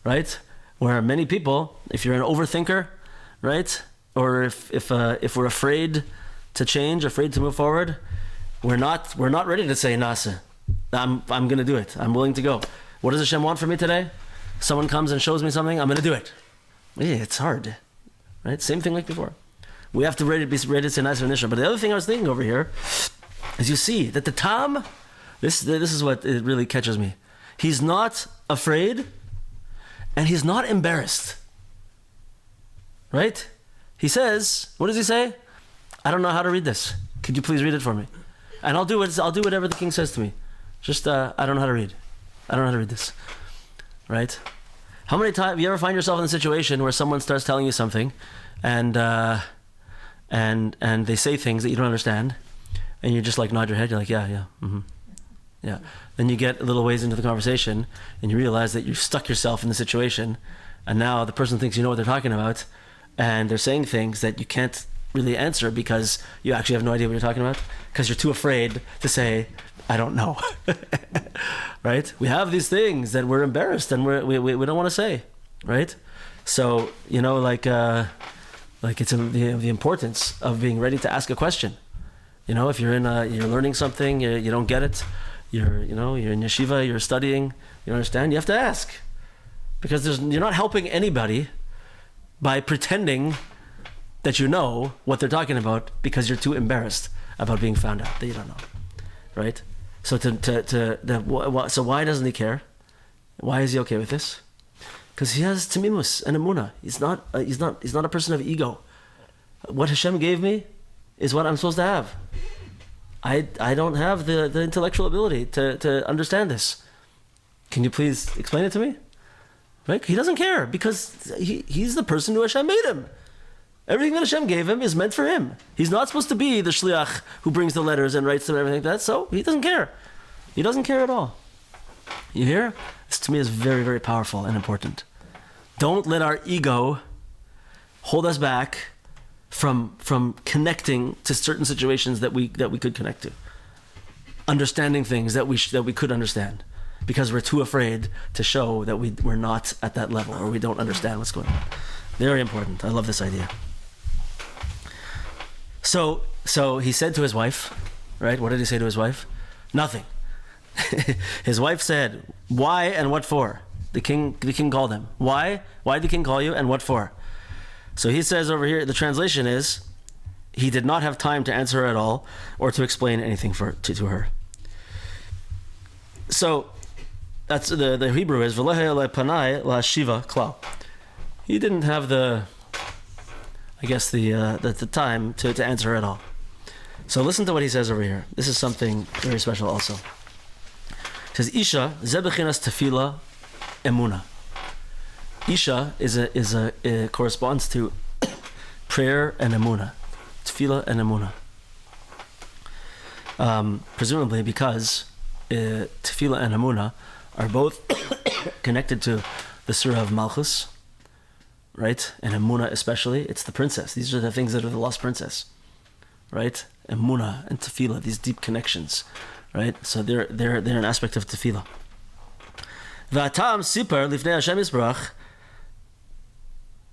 Right? Where many people, if you're an overthinker, right? Or if we're afraid to change, afraid to move forward, we're not ready to say Nasa. I'm going to do it. I'm willing to go. What does Hashem want from me today? Someone comes and shows me something, I'm going to do it. Yeah, it's hard. Right? Same thing like before. We have to be ready to say Nasa v'nishma. But the other thing I was thinking over here is you see that the Tam, this is what it really catches me. He's not afraid and he's not embarrassed. Right? He says, what does he say? I don't know how to read this. Could you please read it for me? And I'll do whatever the king says to me. Just I don't know how to read. I don't know how to read this. Right? How many times you ever find yourself in a situation where someone starts telling you something and they say things that you don't understand and you just like nod your head, you're like, yeah, mm-hmm. Yeah. Then you get a little ways into the conversation and you realize that you've stuck yourself in the situation, and now the person thinks you know what they're talking about, and they're saying things that you can't really answer because you actually have no idea what you're talking about because you're too afraid to say, I don't know. Right? We have these things that we're embarrassed and we don't want to say, right? So, like it's the importance of being ready to ask a question. If you're you're learning something, you don't get it, you're in yeshiva, you're studying, you don't understand, you have to ask. Because you're not helping anybody by pretending that you know what they're talking about because you're too embarrassed about being found out that you don't know, right? So so why doesn't he care? Why is he okay with this? Because he has temimus and emunah. He's not a person of ego. What Hashem gave me is what I'm supposed to have. I don't have the intellectual ability to understand this. Can you please explain it to me? Right? He doesn't care because he's the person who Hashem made him. Everything that Hashem gave him is meant for him. He's not supposed to be the shliach who brings the letters and writes them and everything like that, so he doesn't care. He doesn't care at all. You hear? This to me is very, very powerful and important. Don't let our ego hold us back from connecting to certain situations that we could connect to, understanding things that we could understand, because we're too afraid to show that we're not at that level or we don't understand what's going on. Very important. I love this idea. So he said to his wife, right? What did he say to his wife? Nothing. His wife said, "Why and what for?" The king called him. Why? Why did the king call you and what for? So he says over here, the translation is, he did not have time to answer her at all or to explain anything to her. So that's the Hebrew is v'lehe panai la shiva klal. He didn't have the time to answer her at all. So listen to what he says over here. This is something very special also. He says, Isha zebechinas tefila emunah. Isha it corresponds to prayer and emunah, tefillah and emunah. Presumably because tefillah and emunah are both connected to the surah of Malchus, right? And emunah especially, it's the princess. These are the things that are the lost princess, right? Emunah and tefillah, these deep connections, right? So they're an aspect of tefillah. V'atam sipar lifnei Hashem Yisbarach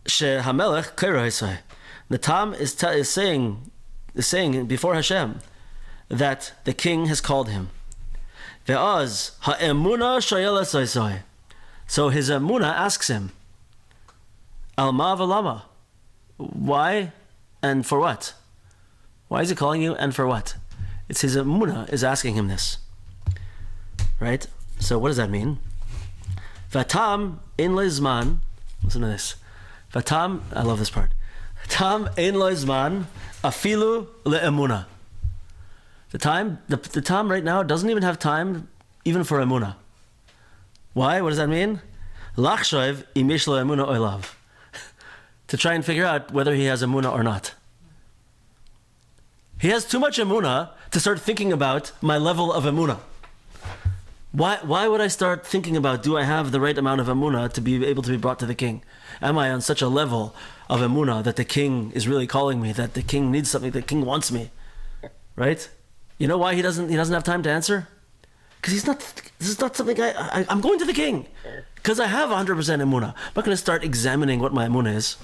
shehamelech kaira Yisrael. The Tam is saying before Hashem that the king has called him. Ve'az ha'emunah shayela Yisrael. So his emunah asks him, Al ma v'lama? Why and for what? Why is he calling you and for what? It's his emunah is asking him this, right? So what does that mean? Vatam in lezman. Listen to this. Vatam, I love this part. Tam in lezman afilu le'emunah. The time right now doesn't even have time even for emunah. Why? What does that mean? Lachshav imish lo emunah oilav. To try and figure out whether he has emunah or not. He has too much emunah to start thinking about my level of emunah. Why would I start thinking about, do I have the right amount of emunah to be able to be brought to the king? Am I on such a level of emunah that the king is really calling me, that the king needs something, the king wants me, right? You know why he doesn't have time to answer? Because this is not something I'm going to the king because I have 100% emunah. I'm not going to start examining what my emunah is.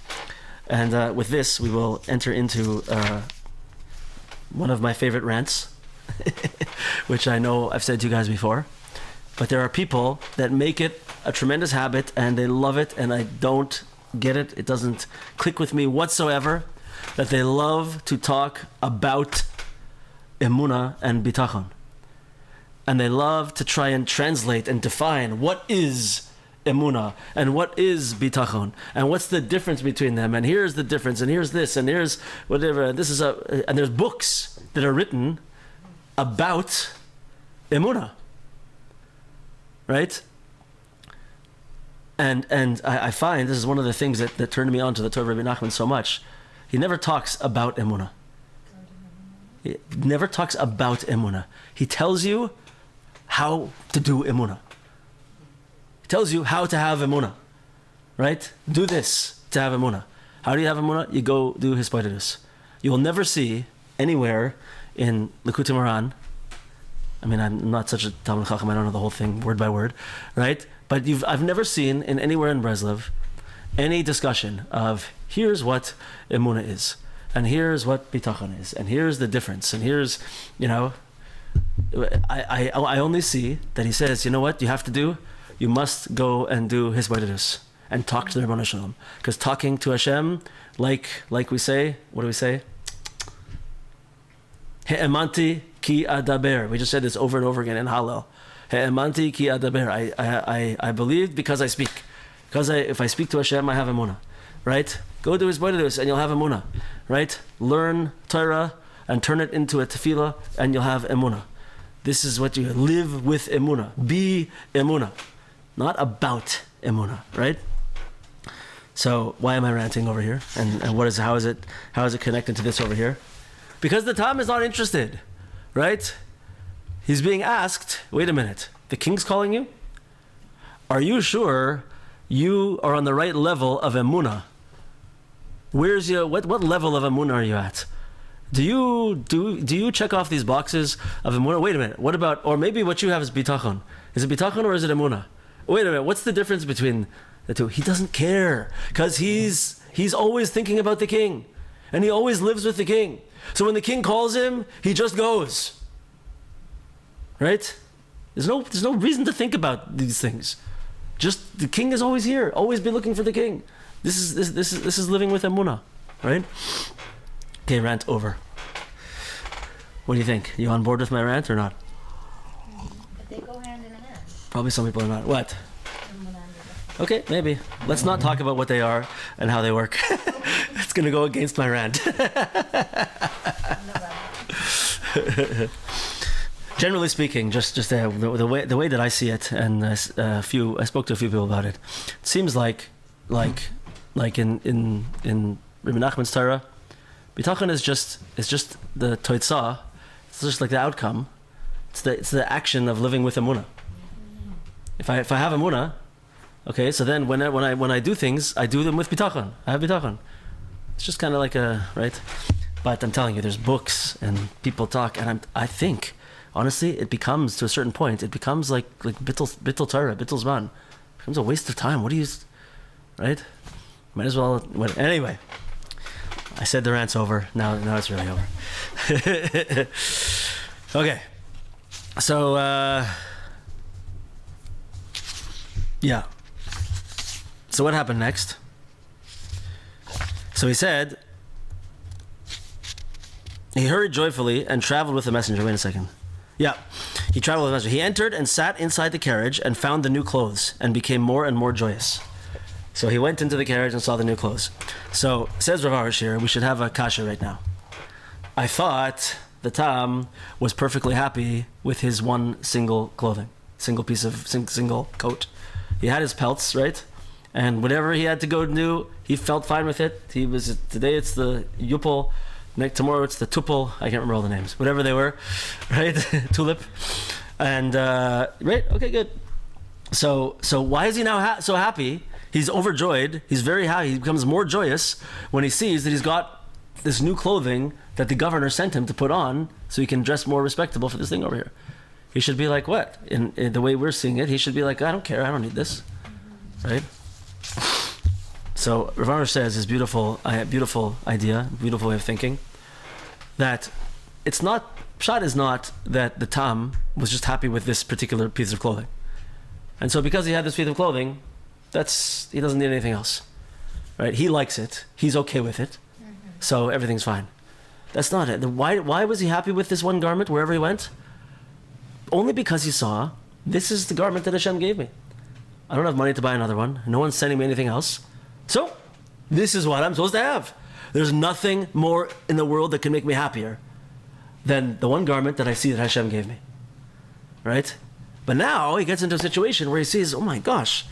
And with this, we will enter into one of my favorite rants, which I know I've said to you guys before. But there are people that make it a tremendous habit and they love it, and I don't get it. It doesn't click with me whatsoever that they love to talk about emunah and bitachon. And they love to try and translate and define what is emunah and what is bitachon and what's the difference between them, and here's the difference, and here's this, and here's whatever. And there's books that are written about emunah, right? And I find this is one of the things that turned me on to the Torah of Rabbi Nachman so much. He never talks about emunah. He never talks about emunah. He tells you how to do emunah. He tells you how to have emunah, right? Do this to have emunah. How do you have emunah? You go do hisbodedus. You will never see anywhere in Likutei Moharan. I mean, I'm not such a Talmud Chacham, I don't know the whole thing word by word, right? But I've never seen in anywhere in Breslov any discussion of here's what emunah is, and here's what bitachon is, and here's the difference, and here's, I only see that he says, you know what you have to do? You must go and do hisbodedus and talk to the Rebbeinu Shalom, because talking to Hashem, like we say, what do we say? He'emanti ki adaber. We just said this over and over again in Hallel. He'emanti ki adaber. I believed because I speak. Because if I speak to Hashem, I have emunah, right? Go do hisbodedus and you'll have emunah, right? Learn Torah and turn it into a tefillah and you'll have emunah. This is what you live with emunah. Be emunah, not about emunah, right? So why am I ranting over here? And how is it connected to this over here? Because the Tam is not interested, right? He's being asked, wait a minute, the king's calling you? Are you sure you are on the right level of emunah Where's your what level of emunah are you at? Do you check off these boxes of emunah? Wait a minute. What about, or maybe what you have is bitachon? Is it bitachon or is it emunah? Wait a minute. What's the difference between the two? He doesn't care because he's always thinking about the king, and he always lives with the king. So when the king calls him, he just goes. Right? There's no reason to think about these things. Just the king is always here. Always be looking for the king. This is living with emunah, right? Okay, rant over. What do you think? You on board with my rant or not? But they go hand in hand. Probably some people are not. What? Okay, maybe. Let's not talk about what they are and how they work. It's going to go against my rant. Generally speaking, just the way that I see it, and I spoke to a few people about it. It seems like in Rabbi Nachman's Torah, bitachon is just the toitzah. It's just like the outcome. It's the action of living with emunah. If I have emunah, okay, so then when I do things, I do them with bitachon. I have bitachon. It's just kind of like right. But I'm telling you, there's books and people talk, and I think honestly, it becomes to a certain point. It becomes like bittul Torah, bittul zman. It becomes a waste of time. What do you, right? Might as well. Anyway, I said the rant's over. Now it's really over. Okay. So, yeah. So what happened next? So he said, he hurried joyfully and traveled with the messenger. Wait a second. Yeah. He traveled with the messenger. He entered and sat inside the carriage and found the new clothes and became more and more joyous. So he went into the carriage and saw the new clothes. So says Rav Arush here, we should have a kasha right now. I thought the Tam was perfectly happy with his one single clothing, single piece of single coat. He had his pelts, right? And whatever he had to go do, he felt fine with it. Today it's the yupel, tomorrow it's the tupel. I can't remember all the names, whatever they were, right? Tulip, and right, okay, good. So why is he now so happy? He's overjoyed. He's very happy. He becomes more joyous when he sees that he's got this new clothing that the governor sent him to put on, so he can dress more respectable for this thing over here. He should be like, what? In the way we're seeing it, he should be like, I don't care. I don't need this, right? So Rav Arush says his beautiful idea, beautiful way of thinking, that it's not, pshat is not that the Tam was just happy with this particular piece of clothing. And so because he had this piece of clothing, he doesn't need anything else, right? He likes it. He's okay with it. So everything's fine. That's not it. Why was he happy with this one garment wherever he went? Only because he saw, this is the garment that Hashem gave me. I don't have money to buy another one. No one's sending me anything else. So, this is what I'm supposed to have. There's nothing more in the world that can make me happier than the one garment that I see that Hashem gave me. Right? But now he gets into a situation where he sees, oh my gosh,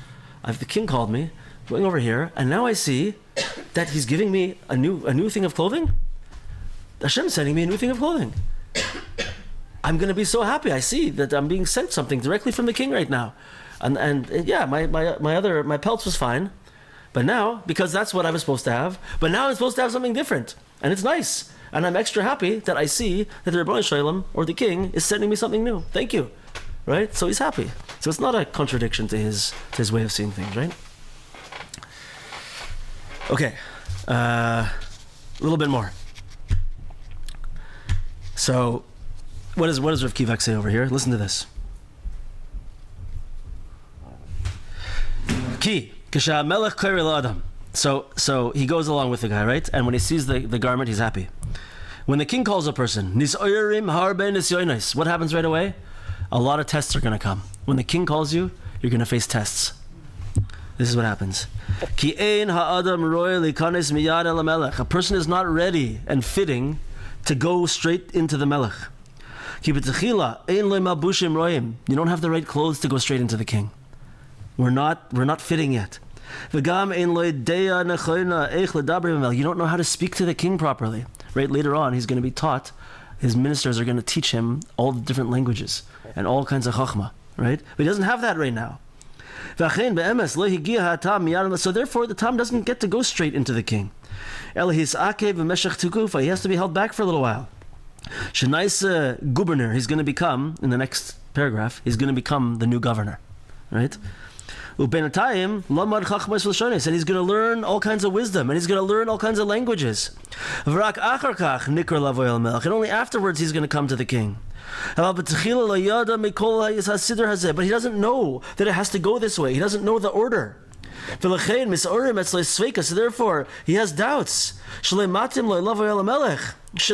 the king called me, going over here, and now I see that he's giving me a new thing of clothing. Hashem's sending me a new thing of clothing. I'm going to be so happy. I see that I'm being sent something directly from the king right now. And yeah, my pelts was fine. But now, because that's what I was supposed to have, but now I'm supposed to have something different. And it's nice. And I'm extra happy that I see that the Rebbeinu Shalom, or the king, is sending me something new. Thank you. Right? So he's happy. So it's not a contradiction to his way of seeing things, right? Okay. A little bit more. So, what does Rav Kivak say over here? Listen to this. Ki. So he goes along with the guy, right? And when he sees the garment, he's happy. When the king calls a person, what happens right away? A lot of tests are going to come. When the king calls you, you're going to face tests. This is what happens. A person is not ready and fitting to go straight into the melech. You don't have the right clothes to go straight into the king. We're not fitting yet. You don't know how to speak to the king properly. Right? Later on, he's going to be taught, his ministers are going to teach him all the different languages and all kinds of chochmah. Right? But he doesn't have that right now. So therefore, the Tam doesn't get to go straight into the king. He has to be held back for a little while. Governor, he's going to become, in the next paragraph, he's going to become the new governor. Right? And he's going to learn all kinds of wisdom, and he's going to learn all kinds of languages. And only afterwards he's going to come to the king. But he doesn't know that it has to go this way. He doesn't know the order. So therefore, he has doubts. Should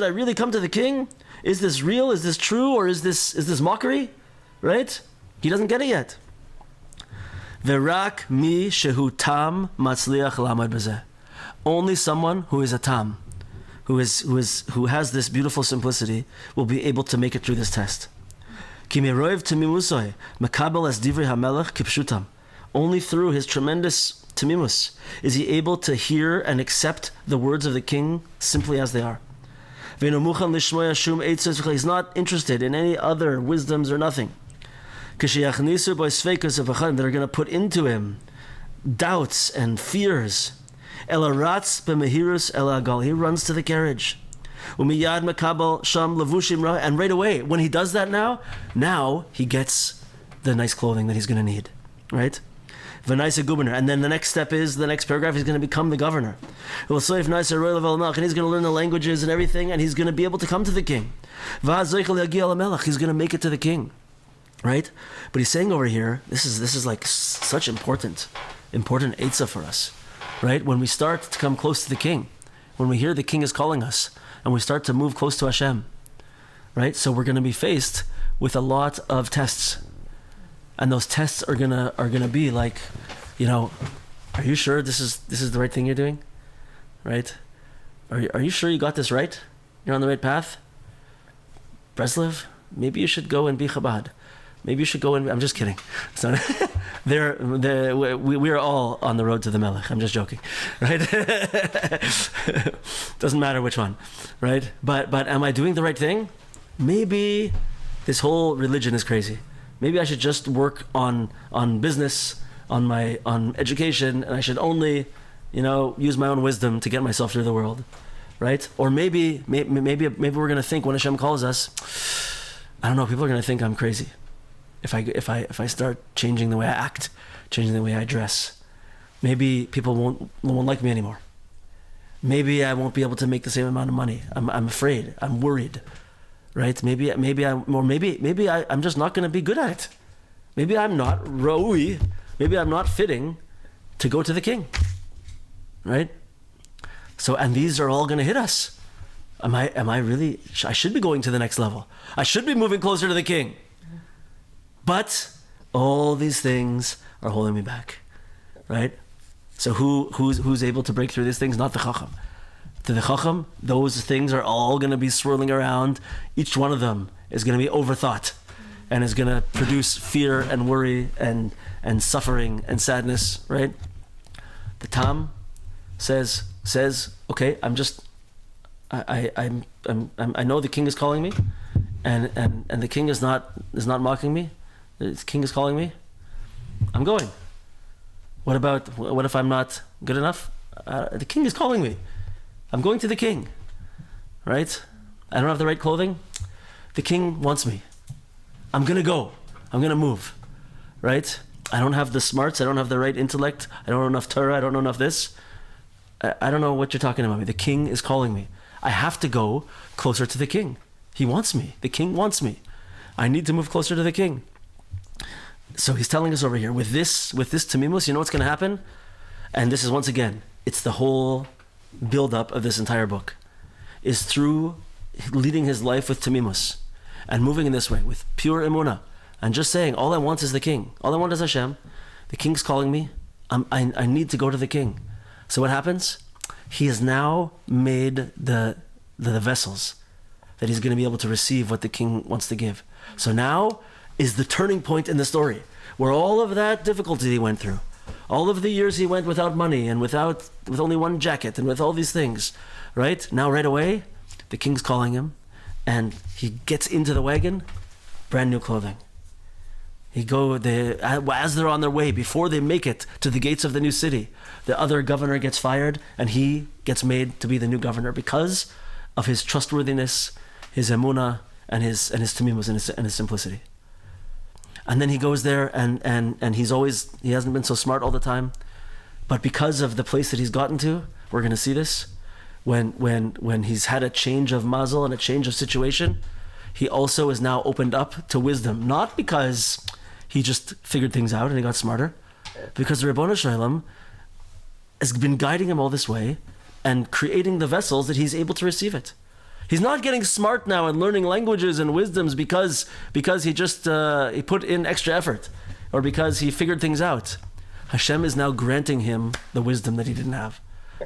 I really come to the king? Is this real? Is this true? Or is this mockery? Right? He doesn't get it yet. Verak mi shehu tam matzliach lamad b'zeh. Only someone who is a tam, who has this beautiful simplicity, will be able to make it through this test. Ki meroiv temimusoi mekabel es divrei hamelech kipshutam. Only through his tremendous temimus is he able to hear and accept the words of the king simply as they are. He's not interested in any other wisdoms or nothing. That are going to put into him doubts and fears. He runs to the carriage. And right away, when he does that now he gets the nice clothing that he's going to need. Right? Governor. And then the next step is, the next paragraph, he's going to become the governor. And he's going to learn the languages and everything, and he's going to be able to come to the king. He's going to make it to the king. Right? But he's saying over here, this is like such important eitzah for us. Right? When we start to come close to the king, when we hear the king is calling us, and we start to move close to Hashem. Right? So we're going to be faced with a lot of tests. And those tests are gonna be like, are you sure this is the right thing you're doing? Right? Are you sure you got this right? You're on the right path? Breslev, maybe you should go and be Chabad. Maybe you should go and... I'm just kidding. So, we are all on the road to the Melech. I'm just joking. Right? Doesn't matter which one. Right? But am I doing the right thing? Maybe this whole religion is crazy. Maybe I should just work on business, on education, and I should only, use my own wisdom to get myself through the world, right? Or maybe we're going to think when Hashem calls us, I don't know, people are going to think I'm crazy if I start changing the way I act, changing the way I dress. Maybe people won't like me anymore. Maybe I won't be able to make the same amount of money. I'm afraid. I'm worried. Right? Maybe I'm just not going to be good at it. Maybe I'm not ra'ui. Maybe I'm not fitting to go to the king. Right? So, and these are all going to hit us. Am I really? I should be going to the next level. I should be moving closer to the king. But all these things are holding me back. Right? So who's able to break through these things? Not the Chochom. To the Chochom, those things are all going to be swirling around. Each one of them is going to be overthought and is going to produce fear and worry and suffering and sadness, right? The Tam says, okay, I know the king is calling me, and the king is not mocking me. The king is calling me. I'm going. What if I'm not good enough? The king is calling me. I'm going to the king, right? I don't have the right clothing. The king wants me. I'm going to go. I'm going to move, right? I don't have the smarts. I don't have the right intellect. I don't know enough Torah. I don't know enough this. I don't know what you're talking about me. The king is calling me. I have to go closer to the king. He wants me. The king wants me. I need to move closer to the king. So he's telling us over here, with this temimus, you know what's going to happen? And this is, once again, it's the whole build-up of this entire book, is through leading his life with temimus and moving in this way with pure emunah and just saying, all I want is the king. All I want is Hashem. The king's calling me. I need to go to the king. So what happens? He has now made the vessels that he's going to be able to receive what the king wants to give. So now is the turning point in the story, where all of that difficulty he went through, all of the years he went without money and with only one jacket and with all these things, right? Now right away, the king's calling him and he gets into the wagon, brand new clothing. As they're on their way, before they make it to the gates of the new city, the other governor gets fired, and he gets made to be the new governor because of his trustworthiness, his emunah, and his temimus, and his simplicity. And then he goes there, and he hasn't been so smart all the time, but because of the place that he's gotten to, we're going to see this, when he's had a change of mazel and a change of situation, he also is now opened up to wisdom, not because he just figured things out and he got smarter, because the Ribono Shel Olam has been guiding him all this way and creating the vessels that he's able to receive it. He's not getting smart now and learning languages and wisdoms because he just he put in extra effort or because he figured things out. Hashem is now granting him the wisdom that he didn't have,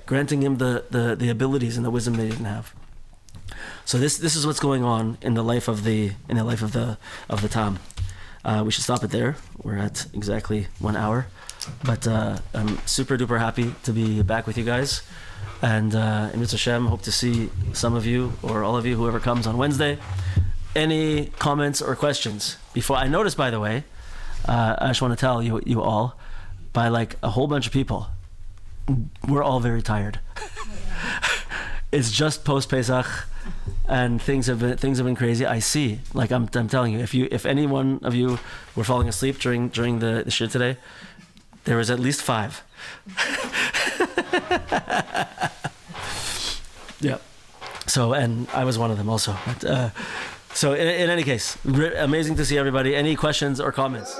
granting him the abilities and the wisdom that he didn't have. So this is what's going on in the life of the Tam. We should stop it there. We're at exactly 1 hour, but I'm super duper happy to be back with you guys. And in Mitzvah Hashem, hope to see some of you or all of you, whoever comes on Wednesday. Any comments or questions? Before I noticed, by the way, I just want to tell you all, by like a whole bunch of people, we're all very tired. It's just post Pesach, and things have been crazy. I see, like I'm telling you, if any one of you were falling asleep during the shiur today, there was at least 5. Yeah. So, and I was one of them also. But, so in any case, amazing to see everybody. Any questions or comments?